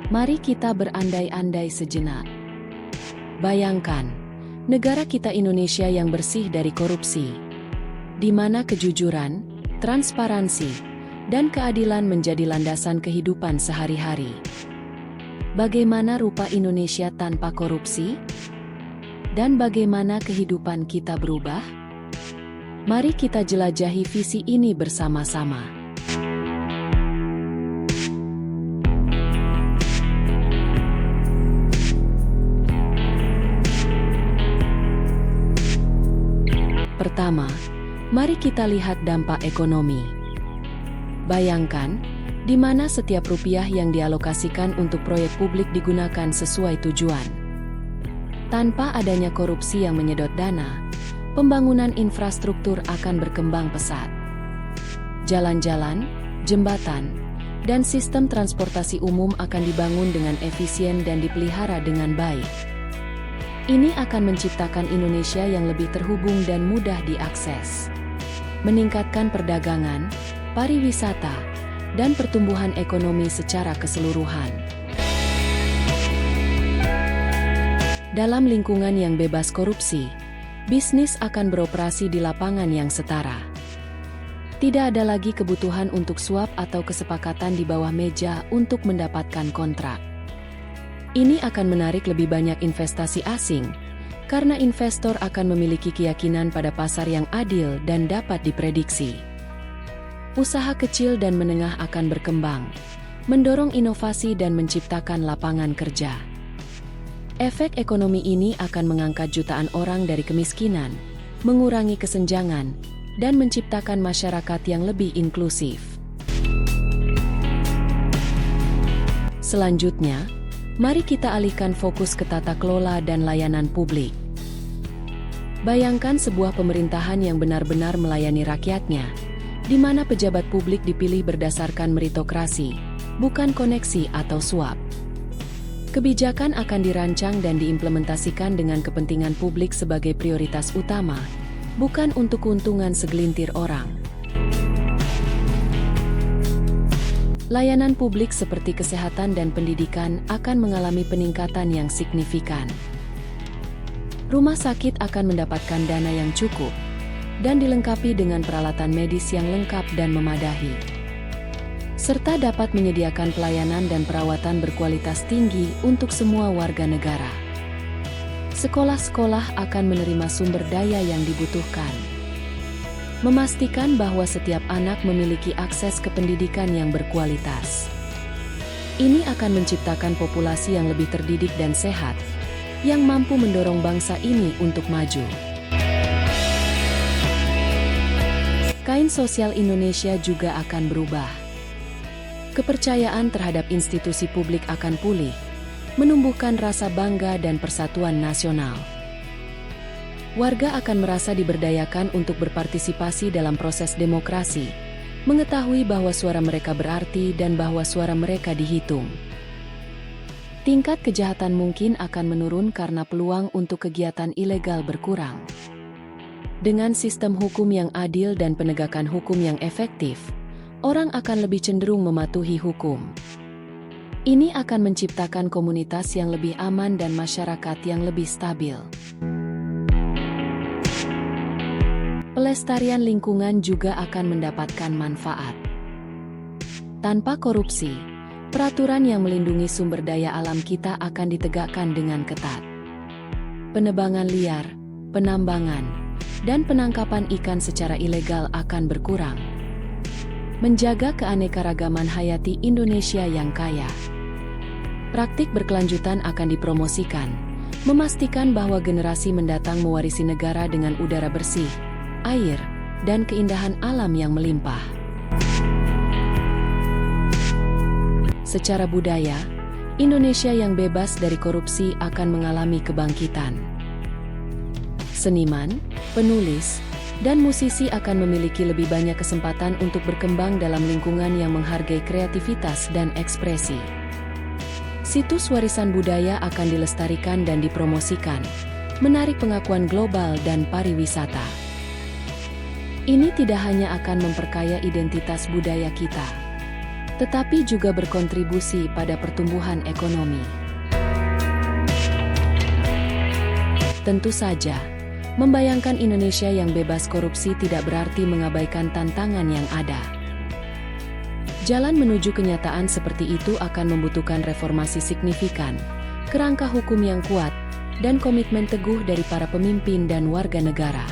Mari kita berandai-andai sejenak. Bayangkan, negara kita Indonesia yang bersih dari korupsi, di mana kejujuran, transparansi, dan keadilan menjadi landasan kehidupan sehari-hari. Bagaimana rupa Indonesia tanpa korupsi? Dan bagaimana kehidupan kita berubah? Mari kita jelajahi visi ini bersama-sama. Pertama, mari kita lihat dampak ekonomi. Bayangkan, di mana setiap rupiah yang dialokasikan untuk proyek publik digunakan sesuai tujuan. Tanpa adanya korupsi yang menyedot dana, pembangunan infrastruktur akan berkembang pesat. Jalan-jalan, jembatan, dan sistem transportasi umum akan dibangun dengan efisien dan dipelihara dengan baik. Ini akan menciptakan Indonesia yang lebih terhubung dan mudah diakses. Meningkatkan perdagangan, pariwisata, dan pertumbuhan ekonomi secara keseluruhan. Dalam lingkungan yang bebas korupsi, bisnis akan beroperasi di lapangan yang setara. Tidak ada lagi kebutuhan untuk suap atau kesepakatan di bawah meja untuk mendapatkan kontrak. Ini akan menarik lebih banyak investasi asing, karena investor akan memiliki keyakinan pada pasar yang adil dan dapat diprediksi. Usaha kecil dan menengah akan berkembang, mendorong inovasi dan menciptakan lapangan kerja. Efek ekonomi ini akan mengangkat jutaan orang dari kemiskinan, mengurangi kesenjangan, dan menciptakan masyarakat yang lebih inklusif. Selanjutnya, mari kita alihkan fokus ke tata kelola dan layanan publik. Bayangkan sebuah pemerintahan yang benar-benar melayani rakyatnya, di mana pejabat publik dipilih berdasarkan meritokrasi, bukan koneksi atau suap. Kebijakan akan dirancang dan diimplementasikan dengan kepentingan publik sebagai prioritas utama, bukan untuk keuntungan segelintir orang. Layanan publik seperti kesehatan dan pendidikan akan mengalami peningkatan yang signifikan. Rumah sakit akan mendapatkan dana yang cukup dan dilengkapi dengan peralatan medis yang lengkap dan memadahi, serta dapat menyediakan pelayanan dan perawatan berkualitas tinggi untuk semua warga negara. Sekolah-sekolah akan menerima sumber daya yang dibutuhkan, memastikan bahwa setiap anak memiliki akses ke pendidikan yang berkualitas. Ini akan menciptakan populasi yang lebih terdidik dan sehat, yang mampu mendorong bangsa ini untuk maju. Kain sosial Indonesia juga akan berubah. Kepercayaan terhadap institusi publik akan pulih, menumbuhkan rasa bangga dan persatuan nasional. Warga akan merasa diberdayakan untuk berpartisipasi dalam proses demokrasi, mengetahui bahwa suara mereka berarti dan bahwa suara mereka dihitung. Tingkat kejahatan mungkin akan menurun karena peluang untuk kegiatan ilegal berkurang. Dengan sistem hukum yang adil dan penegakan hukum yang efektif, orang akan lebih cenderung mematuhi hukum. Ini akan menciptakan komunitas yang lebih aman dan masyarakat yang lebih stabil. Pelestarian lingkungan juga akan mendapatkan manfaat. Tanpa korupsi, peraturan yang melindungi sumber daya alam kita akan ditegakkan dengan ketat. Penebangan liar, penambangan, dan penangkapan ikan secara ilegal akan berkurang. Menjaga keanekaragaman hayati Indonesia yang kaya. Praktik berkelanjutan akan dipromosikan, memastikan bahwa generasi mendatang mewarisi negara dengan udara bersih, air, dan keindahan alam yang melimpah. Secara budaya, Indonesia yang bebas dari korupsi akan mengalami kebangkitan. Seniman, penulis, dan musisi akan memiliki lebih banyak kesempatan untuk berkembang dalam lingkungan yang menghargai kreativitas dan ekspresi. Situs warisan budaya akan dilestarikan dan dipromosikan, menarik pengakuan global dan pariwisata. Ini tidak hanya akan memperkaya identitas budaya kita, tetapi juga berkontribusi pada pertumbuhan ekonomi. Tentu saja, membayangkan Indonesia yang bebas korupsi tidak berarti mengabaikan tantangan yang ada. Jalan menuju kenyataan seperti itu akan membutuhkan reformasi signifikan, kerangka hukum yang kuat, dan komitmen teguh dari para pemimpin dan warga negara.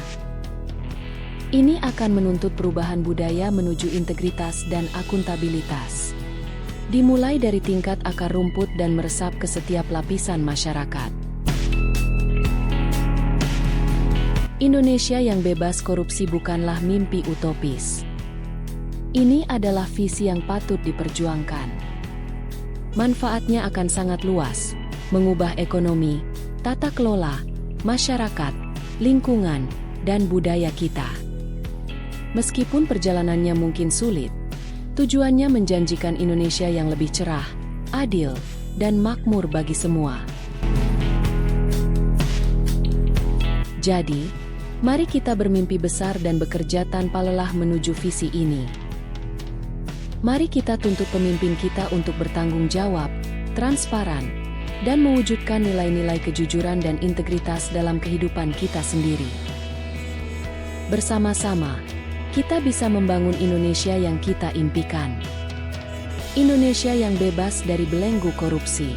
Ini akan menuntut perubahan budaya menuju integritas dan akuntabilitas. Dimulai dari tingkat akar rumput dan meresap ke setiap lapisan masyarakat. Indonesia yang bebas korupsi bukanlah mimpi utopis. Ini adalah visi yang patut diperjuangkan. Manfaatnya akan sangat luas, mengubah ekonomi, tata kelola, masyarakat, lingkungan, dan budaya kita. Meskipun perjalanannya mungkin sulit, tujuannya menjanjikan Indonesia yang lebih cerah, adil, dan makmur bagi semua. Jadi, mari kita bermimpi besar dan bekerja tanpa lelah menuju visi ini. Mari kita tuntut pemimpin kita untuk bertanggung jawab, transparan, dan mewujudkan nilai-nilai kejujuran dan integritas dalam kehidupan kita sendiri. Bersama-sama, kita bisa membangun Indonesia yang kita impikan. Indonesia yang bebas dari belenggu korupsi.